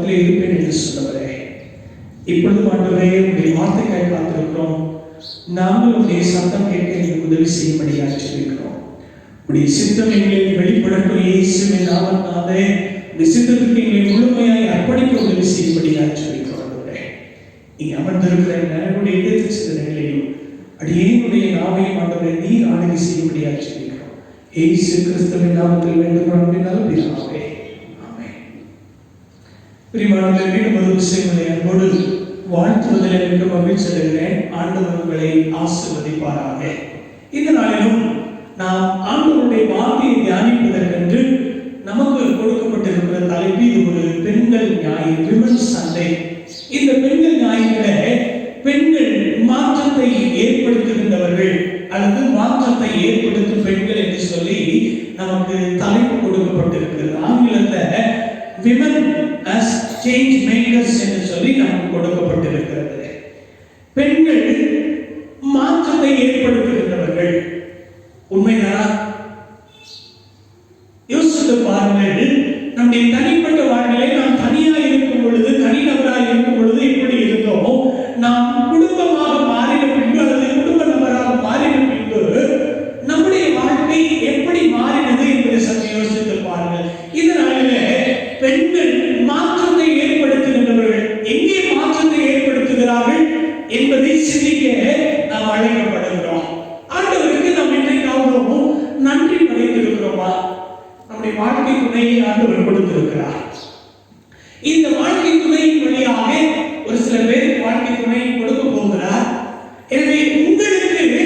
மத்தியிலே இருப்பேன் என்று சொன்னவரே, இப்பொழுது ஆண்டவரே உடைய வார்த்தைக்காக காத்திருக்கிறோம். நாங்கள் உடைய சத்தம் கேட்க எங்களுக்கு உதவி செய்யும்படியாக ஜெபிக்கிறோம். உடைய சித்தம் எங்களை வெளிப்படட்டும் இயேசுவின் நாமத்தினாலே. உடைய சித்தத்துக்கு எங்களை முழுமையாய் அர்ப்பணிக்க உதவி செய்யும்படியாக ஜெபிக்கிறோம். ஆண்டவரே, நீங்க அமர்ந்திருக்கிற என்னுடைய இதயத்தின் சிந்தனைகளையும் அடியேனுடைய நாவையும் ஆண்டவரே நீர் ஆளுகை செய்யும்படியாக ஜெபிக்கிறோம். இயேசு கிறிஸ்துவின் நாமத்தில் வேண்டுகிறோம் பிதாவே, ஆமென். பிரியமானவர்களே, மீண்டும் ஒரு விஷயங்களை அன்போடு வாழ்த்துவதில் எனக்கு மகிழ்ச்சி அடைகிறேன். ஆண்டவர் உங்களை ஆசீர்வதிப்பாராக. இந்த நாளிலும் நாம் ஆண்டவருடைய வார்த்தையை தியானிப்பதற்கென்று நமக்கு கொடுக்கப்பட்டிருக்கிற தலைப்பு இது ஒரு பெண்கள் ஞாயிறு, விமன்ஸ் சண்டே. இந்த பெண்கள் ஞாயிறுல பெண்கள் மாற்றத்தை ஏற்படுத்துகின்றவர்கள் அல்லது மாற்றத்தை ஏற்படுத்தும் பெண்கள் என்று சொல்லி நமக்கு தலைப்பு கொடுக்கப்பட்டிருக்கிறது. ஆங்கிலத்தில் விமன் as change makers என்று சொல்லி நமக்கு கொடுக்கப்பட்டிருக்கிறது. பெண்கள் மாற்றத்தை ஏற்படுத்துகின்றவர்கள். உண்மைதானா? யோசித்து பாருங்கள். நம்முடைய தனிப்பட்ட வாழ்க்கையை நாம் தனியாக இருக்கும் பொழுது, தனிநபராக இருக்கும் பொழுது எப்படி இருந்தோம், நாம் குடும்பமாக மாறின பின்பு அல்லது குடும்ப நபராக மாறின பின்பு நம்முடைய வாழ்க்கை எப்படி மாறினது என்பதை சற்று யோசித்து பாருங்கள். இதனாலே பெண்கள் மாற்றத்தை ஏற்படுத்துகின்றவர்கள். எங்கே மாற்றத்தை ஏற்படுத்துகிறார்கள் என்பதை சிந்திக்க நாம் அழைக்கப்படுகிறோம். ஆண்டவருக்கு நாம் இன்றைக்காவது நன்றி படைத்திருக்கிறோமா? நம்முடைய வாழ்க்கை துணையை ஆண்டவர் கொடுத்திருக்கிறார். இந்த வாழ்க்கை துணையின் வழியாக ஒரு சில பேருக்கு வாழ்க்கை துணையை கொடுக்க போகிறார். எனவே உங்களுக்கு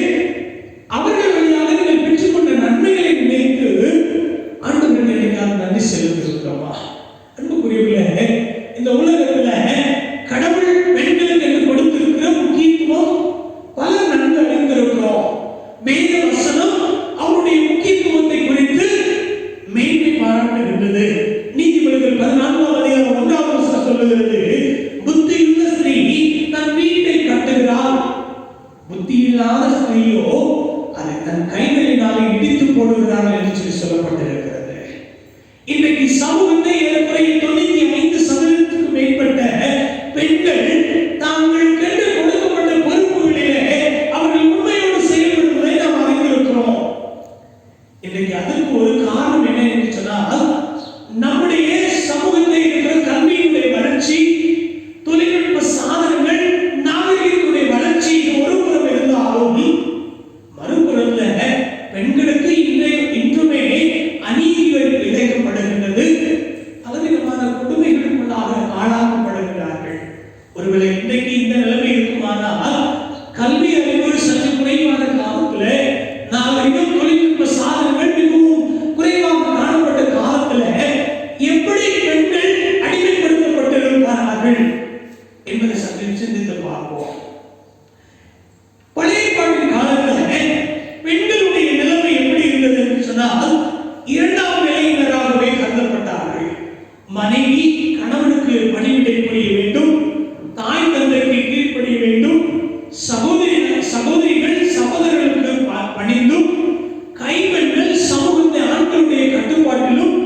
அவர்கள் வழியாக நீங்கள் பெற்றுக்கொண்ட நன்மைகளை நினைத்து ஆண்டவருக்கு நீங்கள் நன்றி செலுத்திருக்கிறோமா? அன்புக்குரியவர்களே, இந்த உலகத்துல கடவுள் பெண்களுக்கு என்று கொடுத்திருக்கிற முக்கியத்துவம் பல நன்கு அறிந்திருக்கிறோம். வேத வசனம் அவருடைய முக்கியத்துவத்தை குறித்து மேன்மை பாராட்டுகின்றது. நீதிமொழிகள் 14ஆம் அதிகாரம் 1ஆம் வசனம் சொல்லுகிறது, புத்தியுள்ள ஸ்திரீ தன் வீட்டை கட்டுகிறாள், புத்தியில்லாத ஸ்திரீயோ அதை தன் கைகளினாலே இடித்து போடுகிறாள் என்று சொல்லப்பட்டிருக்கிறது. இன்றைக்கு சமூகத்தை ஏறக்குறைய 95% மேற்பட்ட பெண்கள் தாங்கள் கண்டு கொடுக்கப்பட்ட பொறுப்புகளிலே அவர்கள் உண்மையோடு செயல்படுவதை நாம் அறிந்திருக்கிறோம். இன்றைக்கு அதற்கு ஒரு காரணம் என்ன என்று சொன்னால், நம்முடைய சமூகத்தில் இருக்கிற கல்வியினுடைய வளர்ச்சி, தொழில்நுட்ப சாதனங்கள், நாகரிகத்துடைய வளர்ச்சி ஒரு புறம் இருந்தாலும் மறுபுறத்தில் பெண்களுக்கு இன்றுமே அநீதிகள் இழைக்கப்படுகின்றது. பலவிதமான கொடுமைகளுக்குள்ளாக ஆளாக்கப்படுகிறார்கள். ஒருவேளை இன்றைக்கு இந்த நிலைமை இருக்குமானால், கல்வி அறிவு சற்று குறைவான காலத்தில், நாகரிகம், தொழில்நுட்ப சாதனங்கள் மிகவும் குறைவாக காணப்பட்ட காலத்தில் எப்படி பெண்கள் அடிமைப்படுத்தப்பட்டிருப்பார்கள் என்பதை சற்று சிந்தித்து பார்ப்போம். பழைய பாட்டின் காலத்தில் பெண்களுடைய நிலைமை எப்படி இருந்தது என்று சொன்னால், இரண்டாம் நிலையினராகவே கருதப்பட்டார்கள். மனைவி கணவனுக்கு பணிவிடை புரிய வேண்டும், தாய் தந்தைக்கு கீழ்ப்படிய வேண்டும், சகோதரிகள் சகோதரர்களுக்கு பணிந்தும், கைப்பெண்கள் சமூகத்தை ஆண்களுடைய கட்டுப்பாட்டிலும்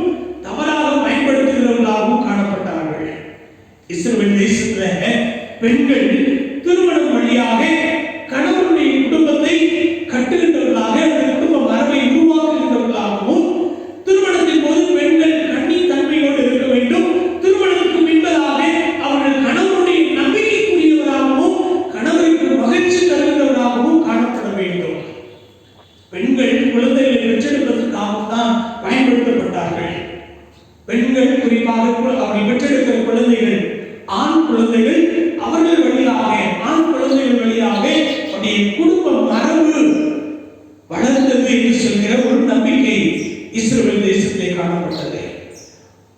தவறாக பயன்படுத்துகிறவர்களாகவும் காணப்பட்டார்கள். இஸ்ரவேல் தேசத்தில் பெண்கள் திருமணம் வழியாக கணவனுடைய குடும்பத்தை கட்டுகின்றவர்களாக, அந்த குடும்ப மரபை உருவாக்குகின்றவர்களாகவும், திருமணத்தின் போது பெண்கள் கண்ணின் தன்மையோடு இருக்க வேண்டும், திருமணத்துக்கு பின்பதாக அவர்கள் கணவனுடைய நம்பிக்கைக்குரியவராகவும் கணவருக்கு மகிழ்ச்சி தருகின்றவராகவும் காணப்பட வேண்டும். பெண்கள் குழந்தைகளை பெற்றெடுப்பதற்காக தான் பயன்படுத்தப்பட்டார்கள். பெண்கள் குறிப்பாக அவர்கள் பெற்றெடுக்கிற குழந்தைகள், ஆண் குழந்தைகள், அவர்கள் வழியாக, ஆண் குழந்தைகள் வழியாக அவருடைய குடும்ப மரபு வளர்ந்தது என்று சொல்கிற ஒரு நம்பிக்கை இஸ்ரவேல் தேசத்திலே காணப்பட்டது.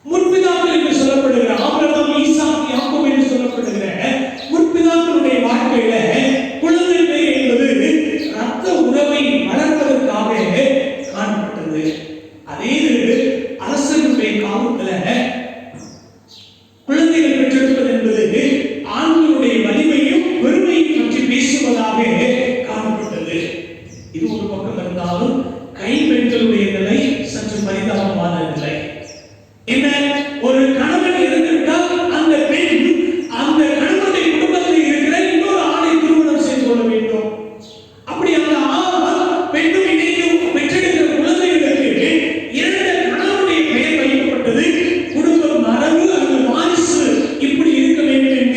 முற்பிதாக்கள் என்று சொல்லப்படுகிற ஆபிரகாம், ஈசாக், யாக்கோபு என்று சொல்லப்படுகிற முற்பிதாக்களுடைய வாழ்க்கையில குழந்தை பேர் என்பது ரத்த உறவை வளர்ப்பதற்காக காணப்பட்டது. அதே அரசனுடைய காலத்துல குழந்தைகள் பெற்றெடுப்பது என்பது ஆண்களுடைய வலிமையும் பெருமையும் பற்றி பேசுவதாக காணப்பட்டது.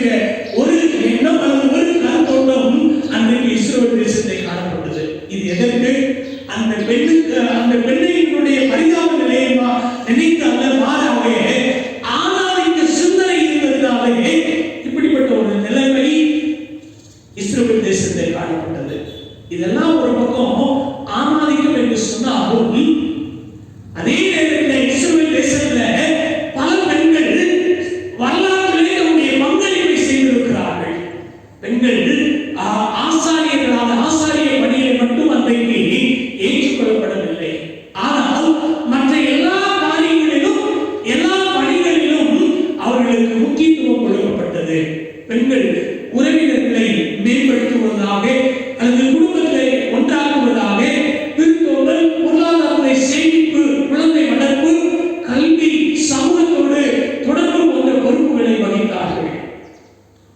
என்கிற ஒரு எண்ணம் அல்லது ஒரு கருத்தோட்டம் அன்றைக்கு இஸ்ரவேல் தேசத்தை காணப்பட்டது. இது எதற்கு? அந்த பெண்ணினுடைய பரிதாப நிலையை நினைத்து அல்ல, மாறாக ஆணாதிக்க சிந்தனை இருந்ததினாலே இப்படிப்பட்ட ஒரு நிலைமை இஸ்ரவேல் தேசத்தை காணப்பட்டது. இதெல்லாம் ஒரு பக்கம் ஆணாதிக்கம் என்று சொன்னாலும், அதே நேரத்தில் இஸ்ரவேல் தேசத்துல பல பெண்கள் வரலாற்றிலே நம்முடைய பங்களிப்பை செய்திருக்கிறார்கள். பெண்கள் ஆசாரியர்களாக ஆசாரிய பணியை மட்டும் அன்றைக்கு ஏற்றுக்கொள்ளப்படவில்லை. ஆனால் மற்ற எல்லா காரியங்களிலும் எல்லா பணிகளிலும் அவர்களுக்கு முக்கியத்துவம் கொடுக்கப்பட்டது. பெண்கள் உறவினர்களை மேம்படுத்துவதாக அல்லது குடும்பத்தை ஒன்றாக்குவதாக, விருந்தோம்பல், பொருளாதாரத்தை சேமிப்பு, குழந்தை வளர்ப்பு, கல்வி, சமூகத்தோடு தொடர்பு போன்ற பொறுப்புகளை வகித்தார்கள்.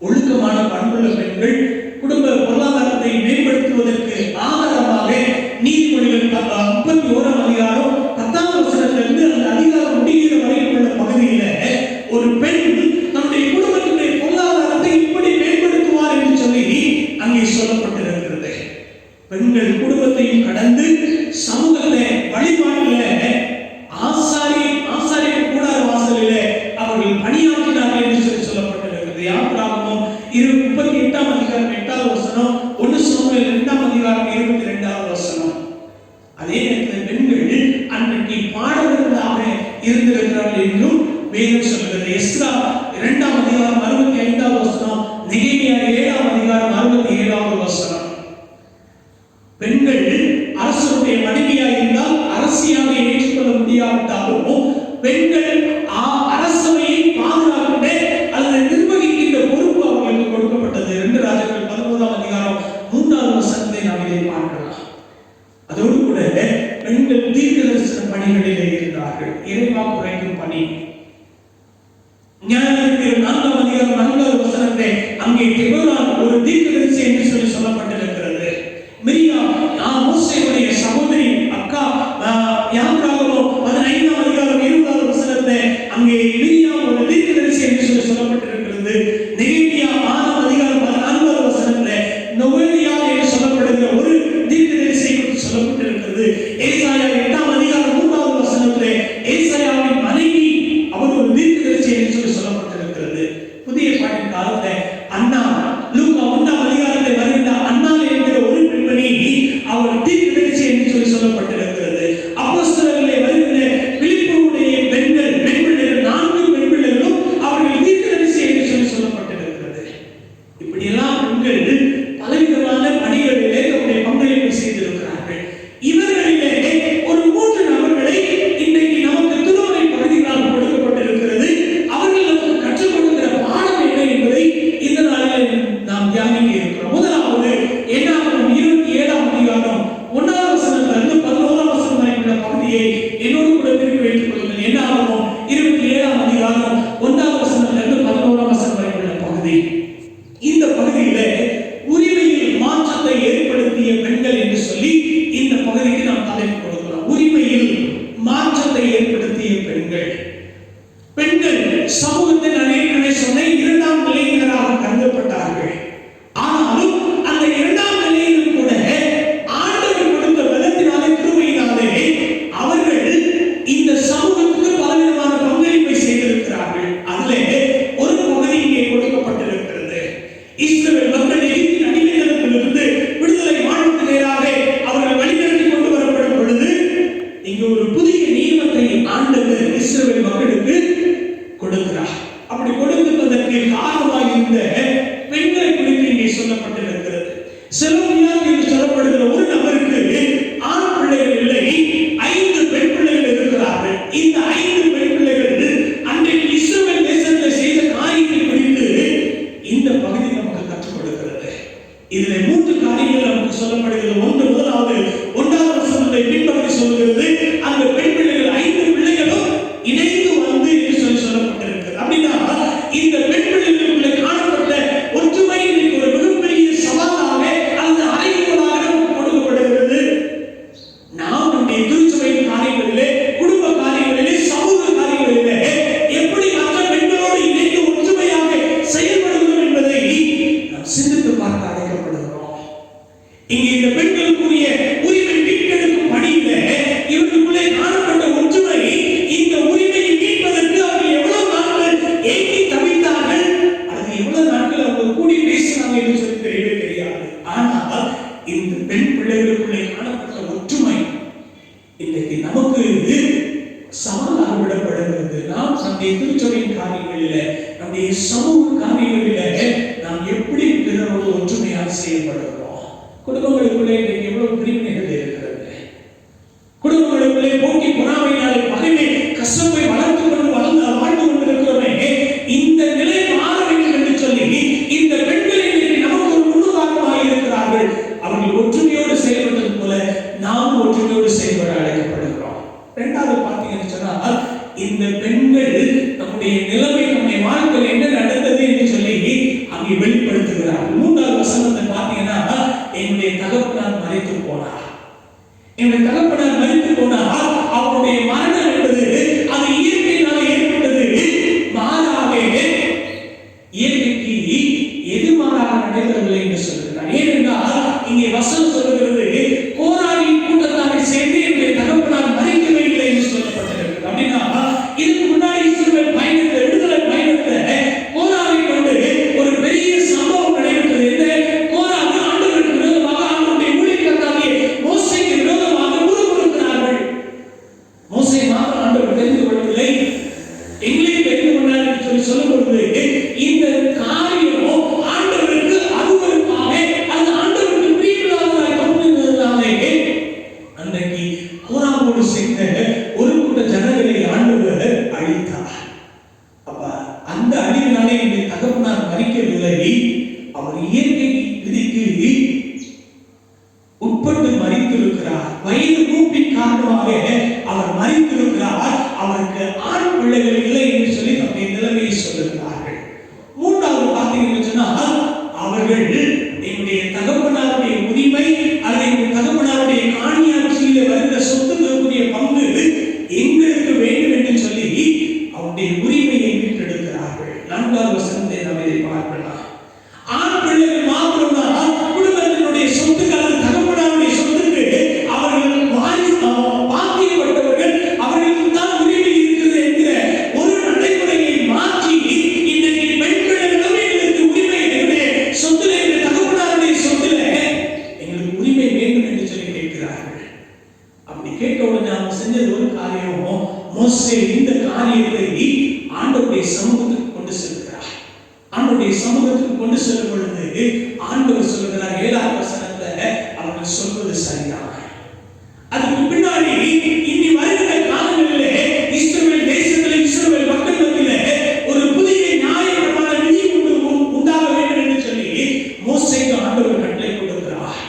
ஒழுக்கமான பண்புள்ள பெண்கள் குடும்ப பொருளாதாரத்தை மேம்படுத்துவதற்கு ஆதாரமாக நீதிமொழிகள் 31ஆம் அதிகாரம் 10ஆம் வசனத்திலிருந்து அந்த அதிகாரம் முடிகிற வரைக்கும் உள்ள பகுதியில ஒரு பெண் தன்னுடைய குடும்பத்தினுடைய பொருளாதாரத்தை இப்படி மேம்படுத்துவார் என்று சொல்லி அங்கே சொல்லப்பட்டிருக்கிறது. பெண்கள் குடும்பத்தையும் கடந்து சமூகத்தை வழிபாட்டில ஆசாரிய கூடார வாசலில் அவர்கள் பணியாற்றினார்கள் என்று சொல்லி சொல்லப்பட்டிருக்கிறது. யாத்திராகமம் 38ஆம் அதிகாரம் 8ஆவது வசனம், 1 சாமுவேல் 2ஆம் அதிகாரம் 22ஆவது வசனம். அதே நேரத்தில் பெண்கள் அன்றைக்கு பாடகர்களாக இருந்திருக்கிறார்கள் என்றும் வேதம் சொல்கிறது. எஸ்ரா 2ஆம் அதிகாரம் 65ஆவது வசனம், நெகேமியா 7ஆம் அதிகாரம் 67ஆவது வசனம். பெண்கள் அரசனுடைய மனைவியாக இருந்தால் அரசியாக ஏற்றுக்கொள்ள முடியாவிட்டாலும் பெண்கள் அரசவையை பாதுகாக்கின்ற அல்லது நிர்வகிக்கின்ற பொறுப்பு அவர்களுக்கு கொடுக்கப்பட்டது. 2 ராஜாக்கள் 11ஆம் அதிகாரம் 3ஆவது வசனத்தை நாம் இதை பார்க்கலாம். அதோடு கூட பெண்கள் தீர்க்கதரிசன பணிகளிலே இருந்தார்கள். இறைவாக்கு உரைக்கும் பணி. ஞானத்திற்கு 4ஆம் அதிகாரம் 4ஆவது வசனத்தை அங்கே தெபோராள் ஒரு தீர்க்கதரிசி என்று சொல்லி சொல்லப்பட்டிருக்கிறது. மிரியாம் மோசேயுடைய சகோதரி அக்கா. யாத்திராகமம் 15ஆம் அதிகாரம் 20ஆவது வசனத்தை அங்கே மிரியாம் ஒரு தீர்க்கதரிசி என்று சொல்லி சொல்லப்பட்டிருக்கிறது. நெகேமியா 6ஆம் அதிகாரம் 14ஆவது வசனத்தில் நொவேலியா என்று சொல்லப்படுகிற ஒரு தீர்க்கதரிசி குறித்து சொல்லப்பட்டிருக்கிறது. ஏசாயா 8ஆம் அதிகாரம் 3ஆவது வசனத்தில் ஏசாயாவின் மனைவி அவர் ஒரு தீர்க்கதரிசி என்று சொல்லி சொல்லப்பட்டிருக்கிறது. புதிய பாட்டின் காலத்தில் அண்ணா, லூக்கா 1ஆம் அதிகாரத்தில் வருகின்ற அண்ணா என்கிற ஒரு பெண்மணி அவர் தீர்க்கதரிசி என்று சொல்லி சொல்லப்பட்டிருக்கிறது. அப்போஸ்தலர்களே வருகின்ற பிலிப்புடைய பெண்கள் 4 பெண் பிள்ளைகளும் அவர்கள் தீர்க்கதரிசி என்று சொல்லி சொல்லப்பட்டிருக்கிறது. இப்படியெல்லாம் பெண்கள் பலவிதமான பணிகளிலே தன்னுடைய பங்களிப்பை செய்திருக்கிறார்கள். இவர்களிலே ஒரு 3 நபர்களை இன்றைக்கு நமக்கு திருமறை பகுதிகளால் கொடுக்கப்பட்டிருக்கிறது. அவர்கள் நமக்கு கற்றுக் கொடுக்கிற பாடம் என்ன என்பதை இந்த நாளில் நாம் தியானிக்க இருக்கிறோம். முதலாவது என்னாகும் 27ஆம் அதிகாரம் 1ஆவது வசனத்திலிருந்து 11ஆம் வசனம் வரை உள்ள பகுதியை என்னோடு கூட திருப்பி வைத்துக் கொள்ளுங்கள். என்னாகும் 27ஆம் அதிகாரம் 1ஆவது வசனத்திலிருந்து 11ஆம் வசனம் வரை உள்ள பகுதி. இந்த பகுதியிலே உரிமையில் மாற்றத்தை ஏற்படுத்திய பெண்கள் என்று சொல்லி இந்த பகுதிக்கு நாம் தலைப்பு கொடுக்கிறோம். உரிமையில் மாற்றத்தை ஏற்படுத்திய பெண்கள். பெண்கள் சமூகத்தில் அநேகரை சொன்ன 2ஆம் நிலையினராக கருதப்பட்டார்கள். ஆனாலும் அந்த 2ஆம் நிலையிலும் கூட ஆண்டவர் கொடுத்த பலத்தினாலே, கிருபையினாலே அவர்கள் இந்த சமூகத்துக்கு பலவிதமான பங்களிப்பை செய்திருக்கிறார்கள். அதிலே ஒரு பகுதி இங்கே கொடுக்கப்பட்டிருக்கிறது. இஸ்ரவேல் மக்கள் எகிப்தின் அடிமைத்தனத்திலிருந்து விடுதலை வாழ்வுக்கு நேராக அவர்கள் வழிநடத்தி கொண்டு வரப்படும் பொழுது இங்கு ஒரு புதிய நியமத்தை ஆண்டவர் இஸ்ரவேல் மக்களுக்கு கொடுக்கிறார். அப்படி கொடுப்பதற்கு காரணமாக இருந்த பெண்களை குறித்து இங்கே சொல்லப்பட்டிருக்கிறது. செலோமியா என்று சொல்லப்படுகிற ஒரு நபருக்கு ஆண் பிள்ளைகள் இல்லை, 5 பெண் பிள்ளைகள் இருக்கிறார்கள். இந்த 5 பெண் பிள்ளைகள் அன்றைக்கு இஸ்ரவேல் தேசத்தில் செய்த காரியத்தை குறித்து இந்த பகுதி நமக்கு கற்றுக் கொடுக்கிறது. இதில் 3 காரியங்கள் நமக்கு சொல்லப்படுகிறது. முதலாவது 1ஆவது வசனத்தை பின்பற்றி சொல்கிறது, அந்த பெண் பிள்ளைகள் 5 பிள்ளைகளும் இணைந்து வந்து என்று சொல்லி சொல்லப்பட்டிருக்கிறது. அப்படின்னா இந்த பெண் பிள்ளைகளுக்குள்ளே காணப்பட்ட ஒற்றுமை ஒரு மிகப்பெரிய சவாலாக அல்லது அறைகூடாக நமக்கு கொடுக்கப்படுகிறது. நாம் நம்முடைய திருச்சபையின் காரியங்களிலே, குடும்ப காரியங்களிலே, சமூக காரியங்களிலே எப்படி மற்ற பெண்களோடு இணைந்து ஒற்றுமையாக செயல்படுகிறோம் நம்முடைய சமூக காரியங்களிலே நாம் எப்படி பிறரோடு ஒற்றுமையாக செயல்படுகிறோம்? குடும்பங்களுக்குள்ளே இன்றைக்கு எவ்வளவு பிரிவினைகள் இருக்கிறது. குடும்பங்களுக்குள்ளே போட்டி பொறாமையினாலே பகைமை கசப்பை வளர்த்து கொண்டு வாழ்ந்து கொண்டிருக்கிறோமே. இந்த நிலை மாற வேண்டும் என்று சொல்லி இந்த பெண்கள் இன்றைக்கு நமக்கு ஒரு முன்னுதாரணமாக இருக்கிறார்கள். அவர்கள் ஒற்றுமையோடு செயல்பட்டது போல நாம் ஒற்றுமையோடு செயல்பட அழைக்கப்படுகிறோம். இரண்டாவது பார்த்தீங்கன்னு சொன்னால், இந்த பெண்கள் நம்முடைய நிலைமை, நம்முடைய வாழ்க்கையில் என்ன நடந்தது என்று சொல்லி அங்கே வெளிப்படுத்துகிறார்கள். மூன்றாவது வசனத்தை பார்த்தீங்கன்னா, என்னுடைய தகப்பனார் மரித்து போனார். என்னுடைய தகப்பனார் மரித்து போனார். அவருடைய மரணம் என்பது அது இயற்கையினால் ஏற்பட்டது. மாறாக இயற்கைக்கு எதிர்மாறாக நடைபெறவில்லை என்று சொல்கிறார். ஏனென்றால் இங்கே வசனம் சொல்லுகிறது, கோராகின் கூட்டத்தாரை சேர்ந்து என்னுடைய தகப்பனார் மரிக்கவே இல்லை என்று சொல்லப்பட்டிருக்கிறது. அப்படின்னா இதுக்கு முன்னாடி இஸ்ரவேல் பயணத்தை, விடுதலை பயணத்தை கோராகை கொண்டு ஒரு பெரிய சம்பவம் நடைபெற்றது. என்ன? கோராகு ஆண்டவருக்கு விரோதமாக, ஆண்டவருடைய ஊழியக்காரராகிய மோசேக்கு விரோதமாக முறுமுறுக்கிறார்கள். மோசே மாத்திரம் ஆண்டவர் தெரிந்து கொள்ளவில்லை, எங்களையும் தெரிந்து கொண்டார் என்று சொல்லி சொல்லும் பொழுது இந்த காரியம் ஆண்டவருக்கு அருவருப்பாக, அது ஆண்டவருக்கு பிரியமில்லாததாக தோன்றினதாலே அன்றைக்கு கோராகோடு சேர்ந்த ஒரு கூட்ட ஜனங்களை ஆண்டவர் அழித்தார். அப்ப அந்த அழிவினாலே இந்த தகப்பனார் மரிக்கவில்லை, அவர் இயற்கை விதிக்கு உட்பட்டு மரித்திருக்கிறார். வயது மூப்பின் காரணமாக அவர் மரித்திருக்கிறார். அவருக்கு ஆண் பிள்ளைகள் இல்லை என்று சொல்லி நம்முடைய நிலைமையை சொல்லுகிறார்கள். மூன்றாவது பார்த்தீங்கன்னு சொன்னால், அவர்கள் என்னுடைய தகப்பனாருடைய உரிமை அல்லது தகப்பனாருடைய காணியாட்சியில வருகிற சொத்துக்குரிய பங்கு எங்களுக்கு வேண்டும் என்று சொல்லி அவருடைய உரிமையை மீட்டெடுக்கிறார்கள். நான்காவது வசனத்தை நாம் இதை பார்க்கலாம். ஆண் பிள்ளைகள் மாத்திரம்தான் குடும்பத்தினுடைய சொத்துக்கள், தகப்பனாருடைய சொத்துக்கு அவர்கள் பாக்கியப்பட்டவர்கள், அவர்களுக்கு தான் உரிமை இருக்கிறது என்கிற ஒரு நடைமுறையை மாற்றி இன்றைக்கு பெண் பிள்ளைகளும் எங்களுக்கு உரிமை, எங்களுடைய சொத்துல, எங்களுடைய தகப்பனாருடைய சொத்துல எங்களுக்கு உரிமை வேண்டும் என்று சொல்லி கேட்கிறார்கள். அப்படி கேட்ட உடனே அவங்க செஞ்சது ஒரு காரியம், மோசே இந்த காரியத்தை ஆண்டவருடைய சமூகத்துக்கு கொண்டு செல்கிறார். ஆண்டவருடைய சமூகத்துக்கு கொண்டு செல்லும் பொழுது ஆண்டவர் சொல்லுகிறார், 7வது வசனத்துல அவர்கள் சொல்வது சரிதான். அதுக்கு பின்னாடி இனி வருகிற காலங்களிலே இஸ்ரவேல் தேசத்திலே, இஸ்ரவேல் மக்கள் மத்தியிலே ஒரு புதிய நியாயமான விதி உண்டாக வேண்டும் என்று சொல்லி மோசேக்கு ஆண்டவர் கட்டளை கொடுக்கிறார்.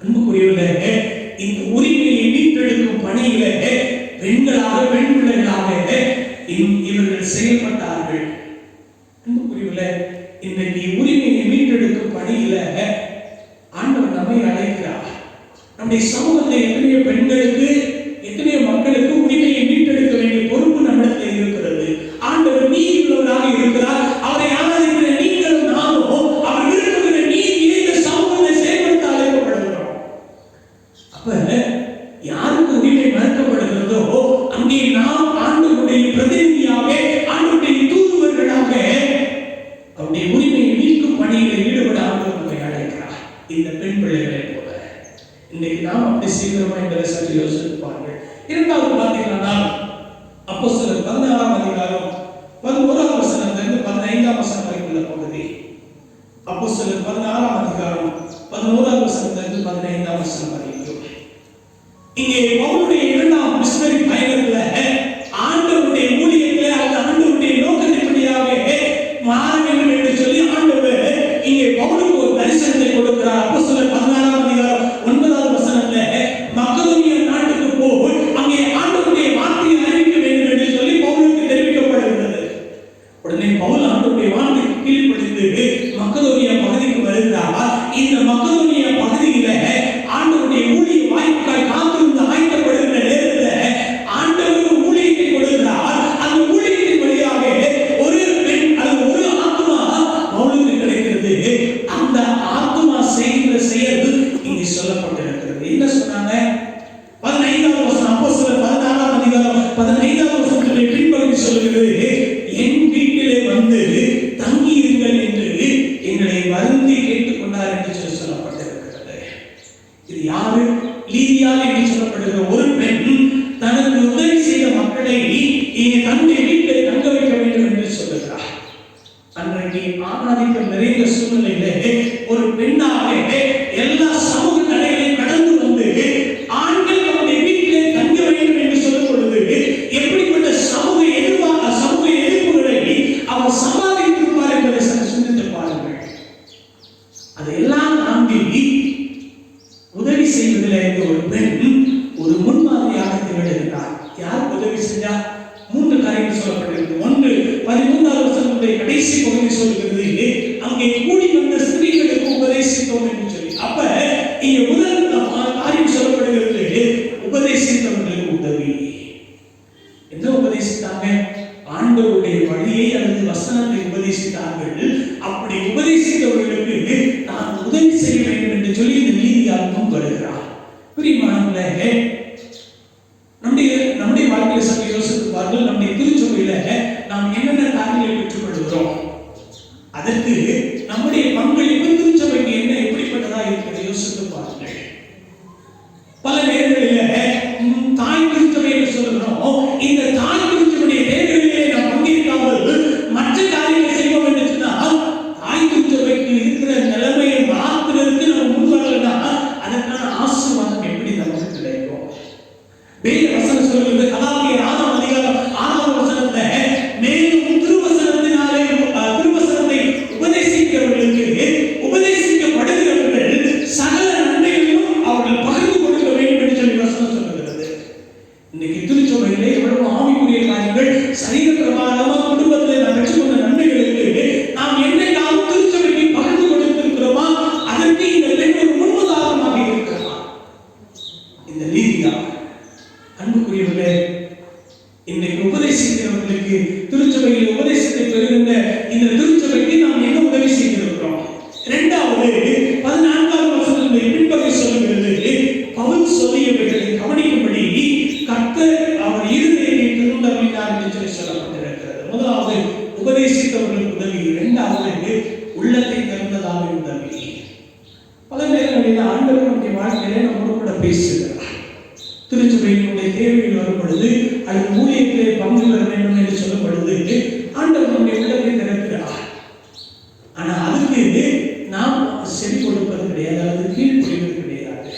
அன்புக்குரியவர்களே, இந்த உரிமையை மீட்டெடுக்கும் பணியிலே பெண்களாக, பெண் பிள்ளைகளாக இவர்கள் செயல்பட்டார்கள். அன்புக்குரியவர்களே, இன்றைக்கு உரிமையை மீட்டெடுக்கும் பணியில ஆண்டவர் நம்மை அழைக்கிறார். நம்முடைய சமூகத்தை எத்தனையோ பெண்களுக்கு, எத்தனையோ மக்களுக்கு உரிமையை மீட்டெடுக்க வேண்டிய பொறுப்பு நம்மிடத்தில் இருக்கிறது. ஆண்டவர் நீதி உள்ளவராக இருக்கிறார். அவரை ஆராதிக்கிற நீங்களும் நானும் அவர் விரும்புகிற நீதியை இந்த சமூகத்தை செயல்படுத்த அழைக்கப்படுகிறோம். அப்ப யாருக்கு உரிமை மறுக்கப்படுகிறதோ அங்கே நாம் ஆண்டவருடைய பிரதிநிதியாக, ஆண்டவருடைய தூதுவர்களாக அவருடைய உரிமையை மீட்கும் பணியில் ஈடுபட ஆண்டவர் நம்மை அழைக்கிறார். இந்த பெண் பிள்ளைகளை போல இன்னைக்கு நாம் அப்படி சீக்கிரமா இந்த சற்று யோசித்து பாருங்கள். இரண்டாவது பார்த்தீங்கன்னா, அப்போஸ்தலர் 16ஆம் அதிகாரம் 11ஆம் வசனத்திலிருந்து 15ஆம் வசனம் வரைக்கும் உள்ள பகுதி. அப்போஸ்தலர் 16ஆம் அதிகாரம் 11ஆம் வசனத்திலிருந்து 15ஆம் வசனம் வரைக்கும். இங்கே பவுலுடைய 2ஆம் மிஷனரி பயணத்துல ஆண்டவருடைய ஊழியத்திலே அந்த ஆண்டவருடைய நோக்கத்தின்படியாக மாற வேண்டும் என்று சொல்லி ஆண்டவர் இங்கே பவுலுக்கு ஒரு தரிசனத்தை கொடுக்கிறார். அப்போஸ்தலர் 16ஆம் அதிகாரம் 9ஆம் வசனத்துல மக்கதோனியா நாட்டுக்கு போய் அங்கே ஆண்டவருடைய வார்த்தையை அறிவிக்க வேண்டும் என்று சொல்லி பவுலுக்கு தெரிவிக்கப்படுகிறது. உடனே பவுல் ஆண்டவருடைய வார்த்தைக்கு கீழ்ப்படிந்து மக்கதோனியா பகுதிக்கு வருகிறார். இந்த மக்கதோனியா பகுதியில ஆண்டவருடைய ஊழிய வாய்ப்புக்காய் காத்திருந்து ஆயத்தப்படுகிற நேரத்துல ஆண்டவர் ஊழியத்தை கொடுக்கிறார். அந்த ஊழியத்தின் வழியாக ஒரு பெண் அல்லது ஒரு ஆத்மா பவுலுக்கு கிடைக்கிறது. அந்த ஆத்மா செய்கிற செயல் இங்கே சொல்லப்பட்டிருக்கிறது. என்ன சொன்னாங்க? 15ஆம் வசனம், அப்போஸ்தலர் 16ஆம் அதிகாரம் 15ஆம் வசனத்திலே பின்பகுதி சொல்லுகிறது, என் வீட்டிலே வந்து தங்கியிருங்கள் என்று எங்களை வருந்தி கேட்டுக்கொண்டார் என்று சொல்லப்பட்டிருக்கிறது. இது யாரு? லீதியாள் என்று சொல்லப்படுகிற ஒரு பெண் தனக்கு உதவி செய்த மக்களை தன்னுடைய வீட்டில் தங்க வைக்க வேண்டும் என்று சொல்லுகிறார். அன்றைக்கு ஆணாதிக்கம் நிறைந்த சூழ்நிலையிலே ஒரு பெண்ணாக எல்லா சமூக தடைகளையும் கடந்து வந்து ஆண்கள் நம்முடைய வீட்டிலே தங்க வேண்டும் என்று சொல்லும் பொழுது எப்படிப்பட்ட சமூக எதிர்ப்புகளை அவர் சமாளித்திருப்பார் என்பதை சிந்தித்து பாருங்கள். அதையெல்லாம் தாண்டி உதவி செய்வதில் ஒரு பெண் ஒரு முன்மாதிரியாக திகழ்கிறார். யார் உதவி செஞ்சா? 3 காரியங்கள் சொல்லப்பட்டிருக்கு. 1, 13வது வசனத்துடைய கடைசி பகுதி சொல்கிறது, அங்கே கூடி வந்த ஸ்திரீகளுக்கு உபதேசித்தோம் என்று சொல்லி. அப்ப இங்க முதல் காரியம் சொல்லப்படுகிறது, உபதேசித்தவர்களுக்கு உதவி. என்ன உபதேசித்தாங்க? ஆண்டவருடைய வழியை அல்லது வசனத்தை உபதேசித்தார்கள். அப்படி உபதேசித்தவர்களுக்கு நான் உதவி செய்ய வேண்டும் என்று சொல்லி இந்த நீதியாகவும் வருகிறார். பிரியமானவர்களே, நம்முடைய வாழ்க்கையில சற்று யோசித்து பாருங்கள். நம்முடைய திருச்சபையில நாம் என்னென்ன காரியங்களை பெற்றுக்கொள்கிறோம், அதற்கு நம்முடைய பங்களிப்பு திருச்சபைக்கு என்ன எப்படிப்பட்டதா இருக்கிறது யோசித்து பாருங்கள். பல நேரங்களில தாய் திருச்சபை என்று சொல்கிறோம். இந்த தாய் திருச்சபையுடைய தேவைகளிலே நாம் பங்கேற்காமல் மற்ற காரியங்களை செய்வோம் என்று சொன்னால் தாய் திருச்சபைக்கு இருக்கிற நிலைமையை மாற்றுவதற்கு நம்ம முன்வரலன்னா அதற்கான ஆசீர்வாதம் எப்படி நமக்கு கிடைக்கும்? வேத வசனம் சொல்கிறது, கலாத்தியர் 6ஆம் அதிகாரம் 6ஆம் வசனத்தை, மேலும் திருவசனத்தினாலே திருவசனத்தை உபதேசிக்கிறவர்களுக்கு உபதேசிக்கப்படுகிறவர்கள் சகல நன்மைகளையும் அவர்கள் பகிர்ந்து கொடுக்க வேண்டும் என்று சொல்லி வசனம் சொல்கிறது. இன்னைக்கு திருச்சபையிலே எவ்வளவு ஆவிக்குரிய காரியங்கள் சரீர பிரகாரமா குடும்பத்தில் நாம் பெற்றுக்கொண்ட நன்மைகளுக்கு நாம் என்னைக்காவது திருச்சபைக்கு பகிர்ந்து கொடுத்திருக்கிறோமா? அதற்கு இந்த பெண் ஒரு முன்னுதாரணமாக இருக்கிறார். இந்த நீதியாக அன்புக்குரியவர்களே, இன்றைக்கு உபதேசிக்கிறவர்களுக்கு திருச்சபையில் உபதேசத்தை பெறுகின்ற இந்த திருச்சபைக்கு நாம் என்ன உதவி செய்திருக்கிறோம்? 2வது 14வது வசனத்தினுடைய பின்பகை சொல்லுகிறது, பவுல் சொல்லியவைகளை கவனிக்கும்படி கர்த்தர் அவர் இருதயத்தை திறந்தருளினார் என்று சொல்லி சொல்லப்பட்டிருக்கிறது. முதலாவது உபதேசித்தவர்களுக்கு உதவி, 2வது உள்ளத்தை திறந்ததாக உதவி. பல நேரங்களில் ஆண்டவர் நம்முடைய வாழ்க்கையிலே நம்மோடு கூட பேசுகிறார். திருச்சபையினுடைய தேவைகள் வரும் பொழுது அல்லது ஊழியத்திலே பங்கு பெற வேண்டும் என்று சொல்லும் பொழுது ஆண்டவர் நம்முடைய உள்ளத்தை திறக்கிறார். ஆனா அதுக்கு நாம் செவி கொடுப்பது கிடையாது, அல்லது கீழ்ப்படிவது கிடையாது.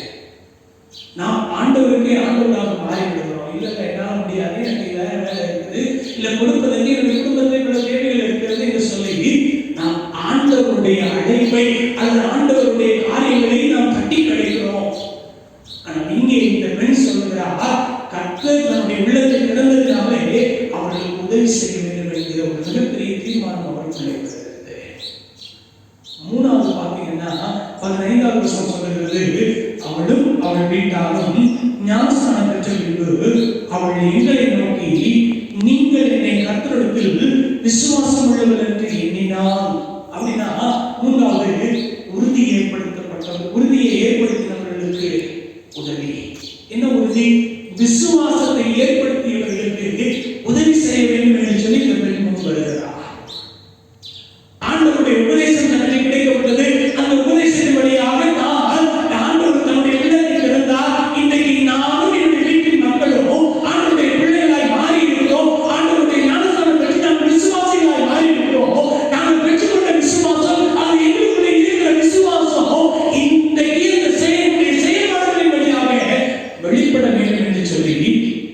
நாம் ஆண்டவருக்கே ஆண்டவராக மாறிவிடுகிறோம். இல்ல என்னால முடியாது, எனக்கு வேற வேலை இருக்குது, இல்ல கொடுப்பதற்கு என்னுடைய குடும்பத்தை பல தேவைகள் இருக்கிறது என்று சொல்லி நாம் ஆண்டவருடைய அழைப்பை அல்லது ஆண்டவருடைய காரியங்களை நாம் தட்டி கழிக்கிறோம். ஆனா இங்கே இந்த பெண் சொல்லுகிறார், கர்த்தர் தன்னுடைய உள்ளத்தை திறந்ததினாலே அவர்களுக்கு உதவி செய்ய வேண்டும் என்கிற ஒரு மிகப்பெரிய தீர்மானம் அவர்களுக்கு இருக்கிறது. 3வது பார்த்தீங்கன்னா 15வது வசனம் சொல்லுகிறது, அவளும் அவள் வீட்டாரும் ஞானஸ்நானம் பெற்ற பின்பு அவள் எங்களை நோக்கி, நீங்கள் என்னை கர்த்தரிடத்தில் விசுவாசம் உள்ளவர் என்று எண்ணினார். அப்படின்னா 3வது உறுதியை ஏற்படுத்தினவர்களுக்கு உதவி. என்ன உறுதி? விசுவாசத்தை ஏற்படுத்தியவர்களுக்கு உதவி செய்ய வேண்டும் என்று சொல்லி இந்த பெண் முன் வருகிறார். ஆண்டவருடைய உபதேசம் தனக்கு கிடைக்கப்பட்டது. அந்த உபதேசத்தின் வழியாக ஆண்டவர் தன்னுடைய உள்ளத்தை திறந்தார். இன்றைக்கு நானும் என்னுடைய வீட்டின் மக்களும் ஆண்டவருடைய பிள்ளைகளாய் மாறி இருக்கிறோம். ஆண்டவருடைய ஞானஸ்நானம் பெற்று நாம் விசுவாசிகளாய் மாறி இருக்கிறோம். நாங்கள் பெற்றுக்கொண்ட விசுவாசம், அது எங்களுக்குள்ளே இருக்கிற விசுவாசம் இன்றைக்கு இந்த செயல்பாடுகளின் வழியாக வெளிப்பட வேண்டும் என்று சொல்லி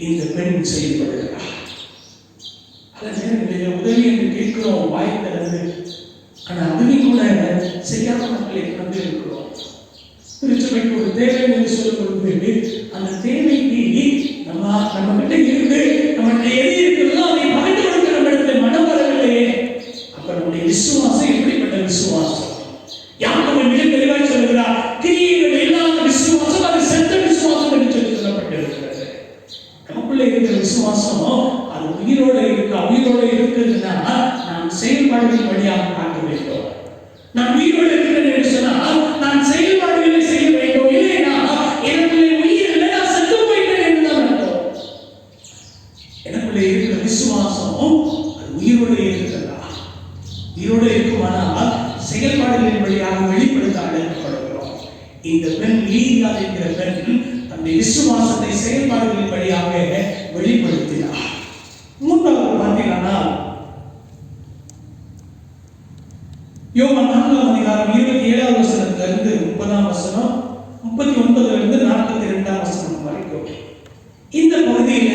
இந்த பெண் செயல்படுகிறார். பல நேரங்களில் உதவி என்று கேட்கிறோம் வாய் திறந்து, ஆனா அதுவும் கூட செய்யாத மக்களை கொண்டு இருக்கிறோம். திருச்சபைக்கு ஒரு தேவை என்று சொல்லும் பொழுது அந்த தேவைக்கு நம்ம கிட்ட இருக்கு, நம்மகிட்ட எது இருக்கிறதோ அதை பகிர்ந்து கொடுக்கிற இடத்துல மனம் வரவில்லையே. அப்ப நம்முடைய விசுவாசம் எப்படிப்பட்ட விசுவாசம்? யாரும் மிக தெளிவாக சொல்லுகிறார், கிரியைகள் இல்லாத விசுவாசம் அது செத்த விசுவாசம் என்று சொல்லி சொல்லப்பட்டிருக்கிறது. நமக்குள்ள இருக்கிற விசுவாசம் அது உயிரோட இருக்குதுன்னா நாம் செயல்பாடுகளின் வழியாக காட்ட வேண்டும். நான் உயிரோடு இருக்கிறேன் என்று சொன்னால் நான் செயல்பாடுகளை செய்ய வேண்டும். இல்லைன்னா எனக்குள்ளே உயிர் இல்லை, நான் செத்து போயிட்டேன் என்றுதான் அர்த்தம். எனக்குள்ளே இருக்கிற விசுவாசம் அது உயிரோடு இருக்கிறதா? உயிரோடு இருக்குமானால் செயல்பாடுகளின் வழியாக வெளிப்படுத்த அழைக்கப்படுகிறோம். இந்த பெண் லீதியா என்கிற பெண் தன்னுடைய விசுவாசத்தை செயல்பாடுகளின் வழியாக வெளிப்படுத்தினார். 3வது பார்த்தீங்கன்னா யோவான் 4ஆம் அதிகாரம் 27ஆம் வசனத்திலிருந்து 30ஆம் வசனம், 39லிருந்து 42ஆம் வசனம் வரைக்கும் இந்த பகுதியில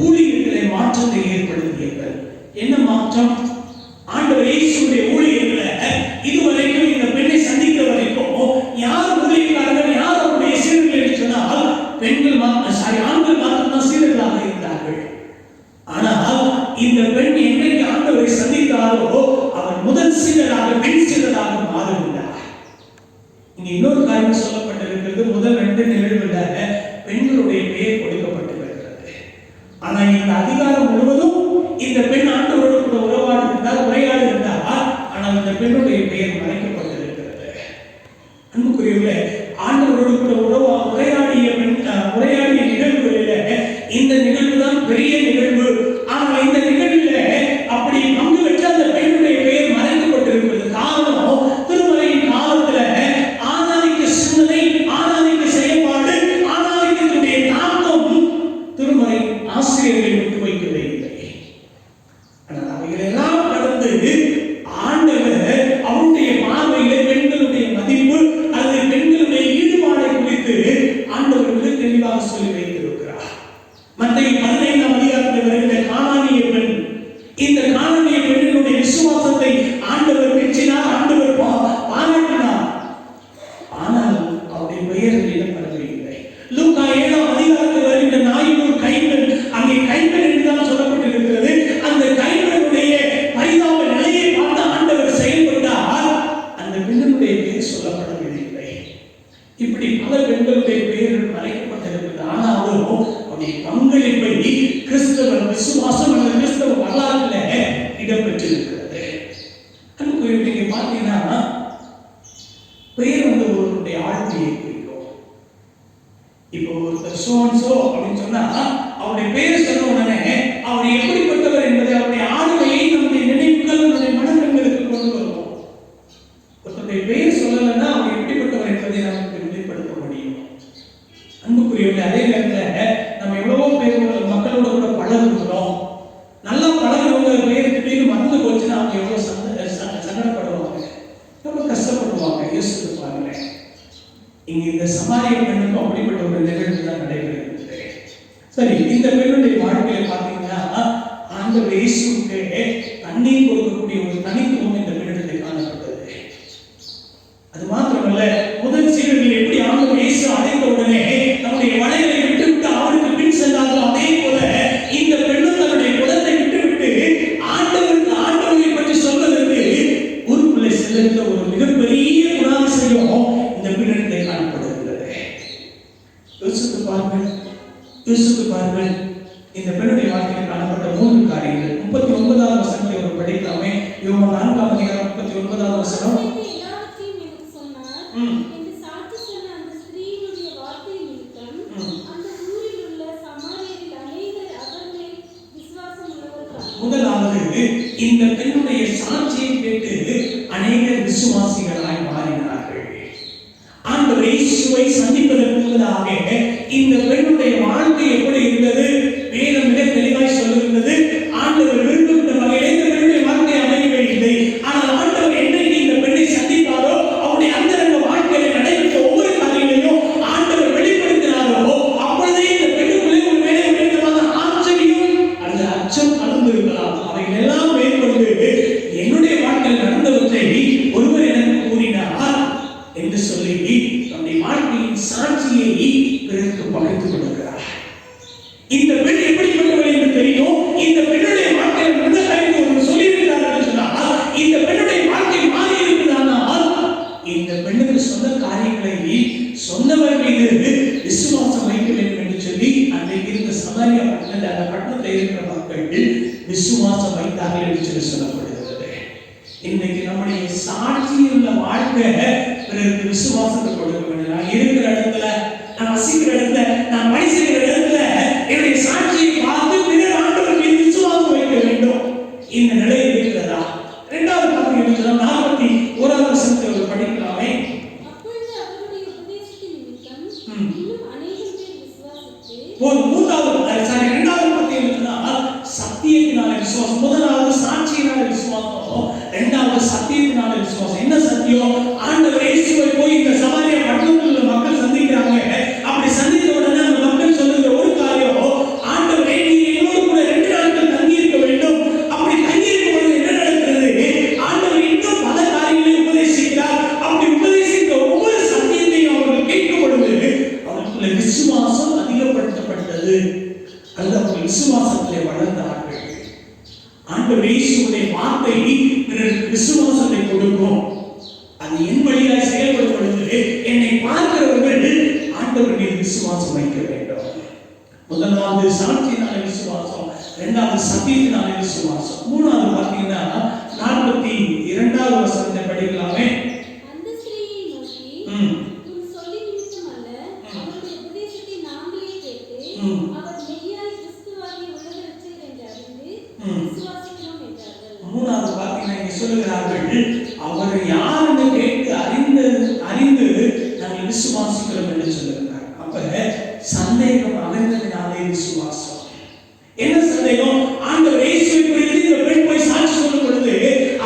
ஊழியர்களை மாற்றத்தை ஏற்படுத்தியவர். என்ன மாற்றம்? ஆண்டவர் இயேசுவுடைய ஊழியர்களை இதுவரைக்கும் இந்த பெண்ணை சந்திக்க வரைக்கும் யார் ஊழியக்காரர்கள், யார் அவருடைய சீடர்கள் என்று சொன்னால் பெண்கள் ஆண்கள் மாத்திரம் சீடர்களாக இருந்தார்கள். ஆனால் இந்த பெண் என்றைக்கு ஆண்டவரை சந்தித்தாரோ அவர் முதல் சீடராக, பெண் சீடராக மாறுகிறார். இங்க இன்னொரு காரியம் சொல்லப்பட்டிருக்கிறது. முதல் 2 நிகழ்வுல பெண்களுடைய பெயர் கொடுக்கப்பட்டிருக்கிறது. ஆனா இந்த அதிகாரம் முழுவதும் இந்த பெண் ஆண்டவரோடு கூட உரையாடி இருந்தார். ஆனால் இந்த பெண்ணுடைய பெயர் மறைக்கப்பட்டிருக்கிறது. அன்புக்குரியவர்களே, ஆண்டவரோடு கூட உரையாடிய நிகழ்வுகளில இந்த நிகழ்வு தான் பெரிய நிகழ்வு. ஆனால் இந்த நிகழ்வுல அப்படி பங்கு பெற்ற அந்த பெண்ணுடைய பெயர் மறைக்கப்பட்டிருக்கிறது. காரணம், திருமலையின் காலத்துல ஆணாதிக்க சூழ்நிலை, ஆணாதிக்க செயல்பாடு, ஆணாதிக்கத்துடைய தாக்கம் திருமலை ஆசிரியர்களை விட்டு வைக்கவே இல்லை. ஆனால் அவைகளெல்லாம் கடந்து ஆண்டவர் அவருடைய பார்வையிலே பெண்களுடைய மதிப்பு அல்லது பெண்களுடைய ஈடுபாடை குறித்து ஆண்டவர் மிக தெளிவாக சொல்லி வைத்திருக்கிறார். மத்தேயு 15ஆம் அதிகாரத்தில் வருகிற கானானிய பெண், இந்த கானானிய பெண்ணினுடைய விசுவாசத்தை ஆண்டவர் மெச்சினார், ஆண்டவர் பாராட்டினார். ஆனால் அவருடைய பெயர் இடம்பெறவில்லை. லூக்கா 7ஆம் அதிகாரத்தில் வருகிற நாயினூர் கைம்பெண், அங்கே கைம்பெண் என்றுதான் சொல்லப்பட்டிருக்கிறது. அந்த கைம்பெண்ணுடைய பரிதாப நிலையை பார்த்து ஆண்டவர் செயல்பட்டார். அந்த பெண்ணுடைய பெயர் சொல்லப்படவில்லை. இப்படி பல பெண்களுடைய பெயர்கள் மறைக்கப்பட்டிருக்கிறது. ஆனாலும் அவருடைய பங்களிப்பை கிறிஸ்தவ விசுவாசம் அல்லது கிறிஸ்தவ வரலாற்றில் இடம்பெற்றிருக்கிறது. அன்புக்குரியவர்களே, நீங்க பார்த்தீங்கன்னா பெயர் ஒருவருடைய ஆளுமையை குறிக்கும். இப்போ ஒருத்தர் சோ அப்படின்னு சொன்னா அவருடைய பெயரை சொன்ன உடனே அவர் எப்படிப்பட்டவர் என்பதை, அவருடைய ஆளுமையை நம்முடைய நினைவுகள், நம்முடைய மனங்களுக்கு கொண்டு வருவோம். ஒருத்தருடைய பெயர் சொல்லலைன்னா அவர் எப்படிப்பட்டவர் என்பதை நமக்கு வெளிப்படுத்த முடியும். அன்புக்குரியவர்களே, அதே நேரத்தில் நம்ம எவ்வளவோ பேர் மக்களோட கூட பழகுகிறோம். நல்லா பழகுறவங்க பெயர் திடீர்னு மறந்து போச்சுன்னா அவங்க எவ்வளவு சங்கடப்படுவாங்க, எவ்வளவு கஷ்டப்படுவாங்க. யோசித்து பாருங்களேன். இங்க இந்த சமாரிய பெண்ணுக்கும் அப்படிப்பட்ட ஒரு நிகழ்வு தான் நடைபெறுகிறது. சரி, இந்த பெண்ணுடைய வாழ்க்கையில பாத்தீங்கன்னா ஆண்டவர் இயேசுவுக்கு தண்ணீர் கொடுக்கக்கூடிய ஒரு தனித்துவம் இந்த பெண்ணிடத்தில் காணப்பட்டது. அது மாத்திரமல்ல, முதல் சீடர்கள் எப்படி ஆண்டவர் இயேசு அடைந்த உடனே தன்னுடைய வலைகளை விட்டுவிட்டு அவருக்கு பின் சென்றார்களோ, அதே போல இந்த பெண்ணும் தன்னுடைய குலத்தை விட்டுவிட்டு ஆண்டவரை பற்றி சொல்வதற்கு ஊருக்குள்ளே செல்லுகிற ஒரு மிகப்பெரிய குணாதிசயம் இந்த பெண்ணிடத்தை காணப்படுகிறது. யோசித்து பாருங்கள். இந்த பெண்ணுடைய வாழ்க்கையில் காணப்பட்ட 3 காரியங்கள். 39ஆம் வசனத்தை ஒரு படிக்கலாமே. யோவான் 4ஆம் அதிகாரம் 39ஆம் வசனம். முதலாவது, இந்த பெண்ணுடைய சாட்சியை கேட்டு அநேகர் விசுவாசிகளாய் மாறினார்கள். ஆண்டவர் இயேசுவை சந்திப்பதற்கு முன்னதாக இந்த பெண்ணுடைய வாழ்க்கை எப்படி இருந்தது? வேதம் மிக தெளிவாய் சொல்லுகிறது. ஆண்டவர் விரும்புகிற வகையில் இந்த பெண்ணுடைய வாழ்க்கை அமையவே இல்லை. ஆனால் ஆண்டவர் என்றைக்கு இந்த பெண்ணை சந்தித்தாரோ, அவருடைய அந்தரங்க வாழ்க்கையில நடைபெற்ற ஒவ்வொரு காரியங்களையும் ஆண்டவர் வெளிப்படுத்தினாரோ, அப்பொழுதே இந்த பெண்ணுக்குள்ளே ஒரு வேலை விதமான ஆச்சரியம் அல்லது அச்சம் கலந்திருக்கலாம். அவைகள் எல்லாம் மேற்கொண்டு என்னுடைய வாழ்க்கையில் நடந்தவற்றை ஒருவர் எனக்கு கூறினார் என்று சொல்லி நம்முடைய வாழ்க்கையின் சாட்சியை பிறருக்கு பகிர்ந்து கொடுக்கிறார். இந்த பெண் எப்படிப்பட்டவள் என்று தெரியும். இந்த பெண்ணுடைய வாழ்க்கையில் நடந்த காரியத்தை ஒருவர் சொல்லியிருக்கிறார் என்று சொன்னால் இந்த பெண்ணுடைய வாழ்க்கை மாறி இருக்கிறானால் இந்த பெண்ணுக்கு சொன்ன காரியங்களை சொன்னவர் மீது விசுவாசம் வைக்க வேண்டும் என்று சொல்லி அன்றைக்கு இருந்த சமாரியா பட்டணத்தில், அந்த பட்டணத்தில் இருக்கிற மக்கள் விசுவாசம் வைத்தார்கள் என்று சொல்லி சொல்லப்படுகிறது. இன்னைக்கு நம்முடைய சாட்சியுள்ள வாழ்க்கை பிறருக்கு விசுவாசத்தை கொடுக்க வேண்டும். நான் இருக்கிற இடத்துல, நான் வசிக்கிற இடத்துல, நான் பணி செய்கிற இடத்துல என்னுடைய சாட்சியை பார்த்து பிறர் ஆண்டவர் மீது விசுவாசம் வைக்க வேண்டும். இந்த நிலை இருக்கிறதா? 2வது பார்த்தீங்கன்னா 41ஆம் வசனத்தை ஒரு படிக்கலாமே. ஒரு 3வது பார்த்தீங்கன்னா சத்தியத்தினால விசுவாசம். முதலாவது சாட்சியினால விசுவாசம், 2வது சத்தியத்தினால விசுவாசம். என்ன சத்தியம்? ஆண்டவர் இயேசுவை போய் இந்த சமாரியா பட்டணத்தில் உள்ள மக்கள் சந்திக்கிறாங்க. அப்படி சந்தித்த உடனே அந்த மக்கள் சொல்லுகிற ஒரு காரியம், ஆண்டவரே நீர் என்னோடு கூட 2 நாட்கள் தங்கி இருக்க வேண்டும். அப்படி தங்கி இருக்கும் பொழுது என்ன நடக்கிறது? ஆண்டவர் இன்னும் பல காரியங்களை உபதேசிக்கிறார். அப்படி உபதேசித்த ஒவ்வொரு சத்தியத்தையும் அவர்கள் கேட்கும் பொழுது அவர்களுடைய விசுவாசம் அதிகப்படுத்தப்பட்டது. அது அவர்கள் விசுவாசத்திலே வளர்ந்தார்கள். ஆண்டவர் இயேசுவுடைய வார்த்தை பிறருக்கு விசுவாசத்தை கொடுக்கும். அது என் வழியாய் செயல்படும் பொழுது என்னை பார்க்கிறவர்கள் ஆண்டவர் மீது விசுவாசம் வைக்க வேண்டும். முதலாவது சாட்சியினால விசுவாசம், இரண்டாவது சத்தியத்தினால விசுவாசம், மூணாவது பார்த்தீங்கன்னா 42வது வசனத்தை படிக்கலாமே. அந்த ஸ்திரீயை நோக்கி, உன் சொல்லி நிமித்தம் அல்ல, அவருடைய உபதேசத்தை நாங்களே கேட்டு அவர் மெய்யாய் கிறிஸ்துவாகிய உலக இரட்சகர் என்று அறிந்து விசுவாசிக்கிறோம் என்றார்கள். மூணாவது பார்த்தீங்கன்னா இங்க சொல்லுகிறார்கள், அவர் யாருன்னு கேட்டு அறிந்து நாங்கள் விசுவாசிக்கிறோம் என்று சொல்லுகிறார். அப்ப சந்தேகம் அகன்றதினாலே விசுவாசம். என்ன சந்தேகம்? ஆண்டவர் இயேசுவை குறித்து இந்த பெண் போய் சாட்சி சொல்லும் பொழுது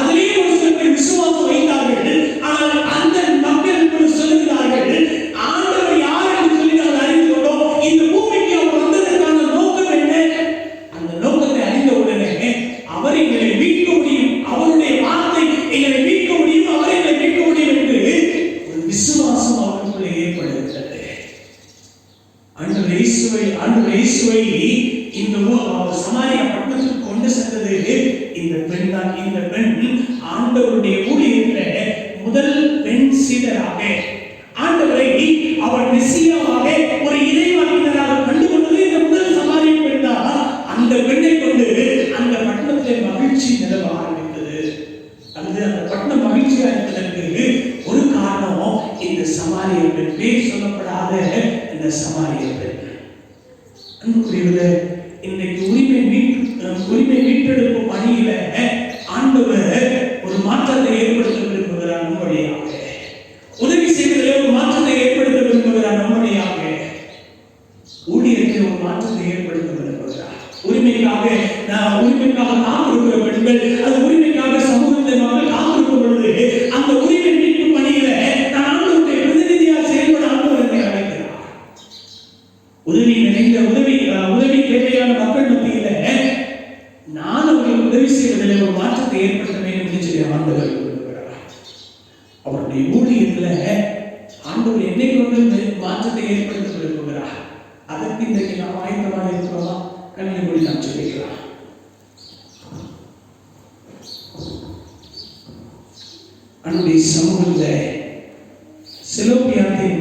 அதிலேயே ஒரு சில பேர் விசுவாசம் வைத்தார்கள். ஆனால் அந்த மக்கள் சொல்லுகிறார்கள், ஆண்டவர் யார் என்று சொல்லி நாங்கள் அறிந்து கொண்டோம். இந்த பூமிக்கு அவர் வந்ததற்கான நோக்கம் என்ன? அந்த நோக்கத்தை அறிந்த உடனே அவர் எங்களை மீட்க முடியும், அவருடைய வார்த்தை எங்களை மீட்க முடியும், அவர் எங்களை மீட்க முடியும் என்று ஒரு விசுவாசம் அவர்களுக்குள்ளே ஏற்படுகிறது. ஆண்டவர் இயேசுவை இந்த சமாரியா பட்டணத்துக்கு கொண்டு சென்றது இந்த பெண் தான். இந்த பெண் ஆண்டவருடைய ஊழியத்தில் முதல் பெண் சீடராக, ஆண்டவரை அவர் மெசியாவாக ஒரு இறைவாக்கினராக கண்டுகொண்டது இந்த முதல் சமாரிய பெண் தான். அந்த பெண்ணை கொண்டு அந்த பட்டணத்தில் மகிழ்ச்சி நிலவ ஆரம்பித்தது. அந்த பட்டணம் மகிழ்ச்சியா இருப்பதற்கு ஒரு காரணம் இந்த சமாரிய பெண், பேர் சொல்லப்படாத இந்த சமாரிய பெண். அன்புக்குரியவர்களே, இன்னைக்கு உரிமை மீட்டெடுப்பு பணியில ஆண்டவர் ஒரு மாற்றத்தை ஏற்படுத்த விரும்புகிறார். நம்முடையாக உதவி செய்வதிலே ஒரு மாற்றத்தை ஏற்படுத்த விரும்புகிறார். நம்முடையாக ஊழியத்தில் ஒரு மாற்றத்தை ஏற்படுத்த விரும்புகிறார். உரிமைக்காக காத்திருக்கிற பெண்கள், அந்த உரிமைக்காக சமூகத்தை மக்கள் காத்திருக்கும் பொழுது அந்த உரிமை மீட்பு பணியில நான் ஆண்டவருடைய பிரதிநிதியாக செயல்பட ஆண்டவர் என்னை அழைக்கிறார். உதவி தேவையான மக்கள் மத்தியில நான் அவர்களுக்கு உதவி செய்வதில் ஒரு மாற்றத்தை ஏற்படுத்த வேண்டும் என்று சொல்லி ஆண்டவர் விரும்புகிறார். அவருடைய ஊழியத்துல ஆண்டவர் என்னை கொண்டு மாற்றத்தை ஏற்படுத்த விரும்புகிறார். அதற்கு இன்றைக்கு நாம் ஆயத்தமாக இருக்கிறோமா? கண்ணை மூடி நாம் சொல்லிக்கலாம். அன்றைய சமூகத்தில் செலோப்பியாத்தின்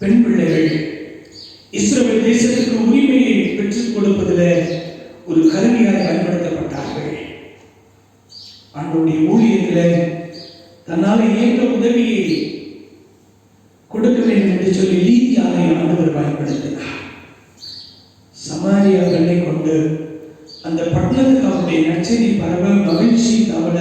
பெண் பிள்ளைகள் இஸ்ரவேல் தேசத்துக்கு உரிமையை பெற்றுக் கொடுப்பதில் ஒரு கருவியாக பயன்படுத்தப்பட்டார்கள். ஆண்டவருடைய ஊழியத்தில் தன்னால் இயன்ற உதவியை கொடுக்க வேண்டும் என்று சொல்லி லீதியாரை ஆண்டவர் பயன்படுத்தினார். சமாரியா பெண்ணை கொண்டு அந்த பட்டணத்துக்கு அவருடைய நற்செய்தி பரவ மகிழ்ச்சி தவள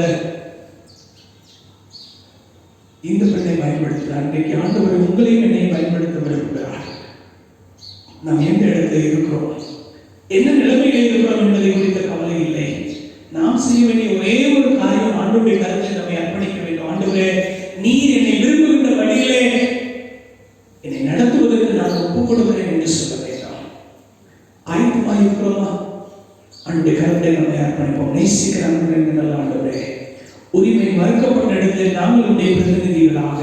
இந்த பெண்ணை பயன்படுத்தினார். இன்றைக்கு ஆண்டவர் உங்களையும் என்னையும் பயன்படுத்த விரும்புகிறார். நாம் எந்த இடத்துல இருக்கிறோம், என்ன நிலைமையில இருக்கிறோம் என்பதை குறித்த கவலை இல்லை. நாம் செய்ய வேண்டிய ஒரே ஒரு காரியம், ஆண்டவருடைய கருத்தை நம்மை அர்ப்பணிக்க வேண்டும். ஆண்டவரே, நீர் என்னை விரும்புகின்ற வழியிலே என்னை நடத்துவதற்கு நான் ஒப்புக் கொடுக்கிறேன் என்று சொல்ல வேண்டாம். ஆயத்தமாக இருக்கிறோமா? ஆண்டவருடைய கருத்தை நம்மை அர்ப்பணிப்போம். நேசிக்கிற அன்பு நல்ல ஆண்டவரே, உரிமை மறுக்கப்பட்ட இடத்தில் நாங்களுடைய பிரதிநிதிகளாக,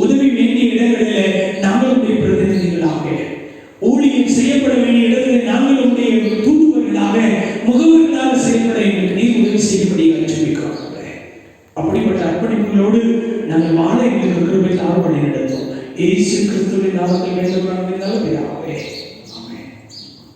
உதவி வேண்டிய இடங்களிலே நாங்களுடைய பிரதிநிதிகளாக, ஊழியம் செய்யப்பட வேண்டிய இடத்தில் நாங்களுடைய தூதுவர்களாக, முகவர்களாக செயல்பட எங்களுக்கு நீர் உதவி செய்யும்படி ஜெபிக்கிறோம். அப்படிப்பட்ட அர்ப்பணிப்புகளோடு நாங்கள் வாழ எங்களுக்கு கிருபை தாழ்வு நடத்தும். இயேசு கிறிஸ்துவின் நாமத்தில் வேண்டுமானால் பிதாவே.